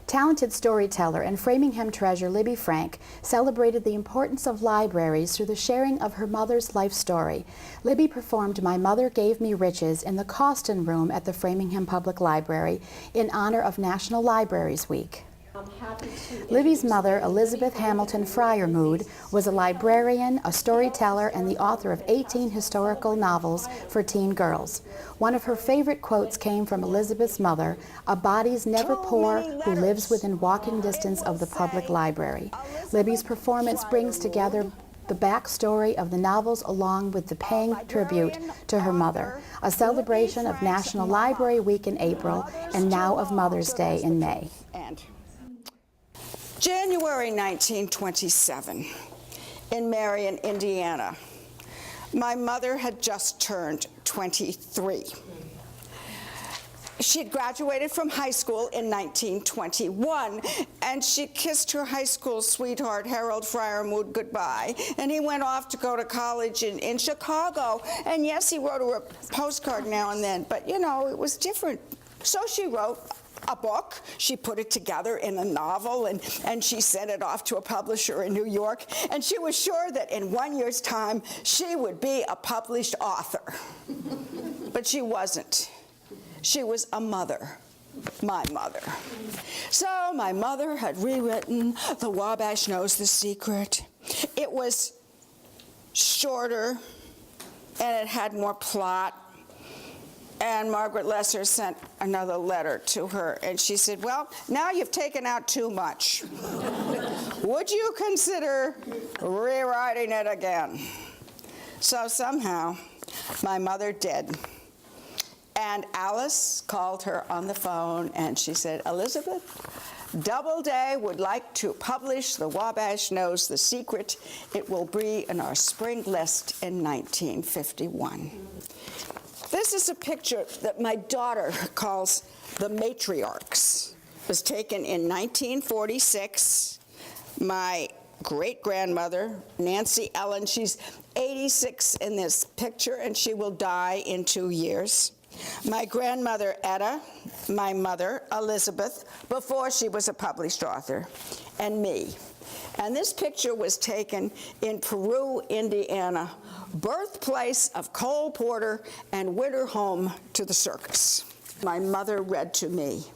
Talented storyteller and Framingham treasure Libby Franck celebrated the importance of libraries through the sharing of her mother's life story. Libby performed My Mother Gave Me Riches in the Costin Room at the Framingham Public Library in honor of National Libraries Week. Libby's mother, Elizabeth Hamilton Fryermood, was a librarian, a storyteller, and the author of 18 historical novels for teen girls. One of her favorite quotes came from Elizabeth's mother, "A body's never poor who lives within walking distance of the public library." Libby's performance brings together the backstory of the novels along with the paying tribute to her mother, a celebration of National Library Week in April and now of Mother's Day in May. January 1927, in Marion, Indiana. My mother had just turned 23. She had graduated from high school in 1921, and she kissed her high school sweetheart, Harold Fryermood, goodbye, and he went off to go to college in Chicago. And yes, he wrote her a postcard now and then, but you know, it was different. So she wrote a book. She put it together in a novel, and she sent it off to a publisher in New York, and she was sure that in 1 year's time she would be a published author. But she wasn't. She was a mother, my mother. So my mother had rewritten The Wabash Knows the Secret. It was shorter, and it had more plot. And Margaret Lesser sent another letter to her, and she said, "Well, now you've taken out too much. Would you consider rewriting it again?" So somehow, my mother did. And Alice called her on the phone, and she said, "Elizabeth, Doubleday would like to publish The Wabash Knows the Secret. It will be in our spring list in 1951. This is a picture that my daughter calls The Matriarchs. It was taken in 1946. My great-grandmother, Nancy Ellen, she's 86 in this picture, and she will die in 2 years. My grandmother, Etta, my mother, Elizabeth, before she was a published author, and me. And this picture was taken in Peru, Indiana, birthplace of Cole Porter and winter home to the circus. My mother read to me.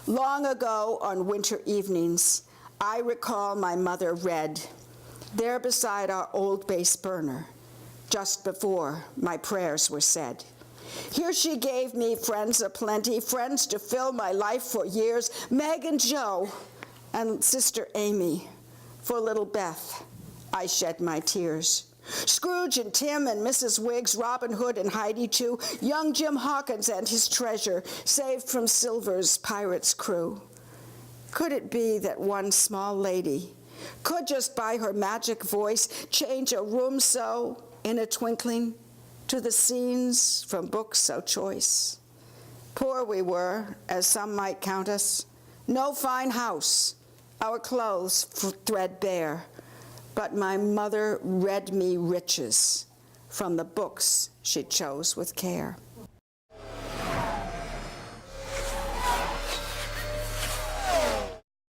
Long ago on winter evenings, I recall my mother read, there beside our old base burner, just before my prayers were said. Here she gave me friends aplenty, friends to fill my life for years, Meg and Joe, and Sister Amy. For little Beth, I shed my tears. Scrooge and Tim and Mrs. Wiggs, Robin Hood and Heidi too, young Jim Hawkins and his treasure, saved from Silver's pirate's crew. Could it be that one small lady could just by her magic voice change a room so, in a twinkling, to the scenes from books so choice? Poor we were, as some might count us, no fine house, our clothes threadbare, but my mother read me riches from the books she chose with care.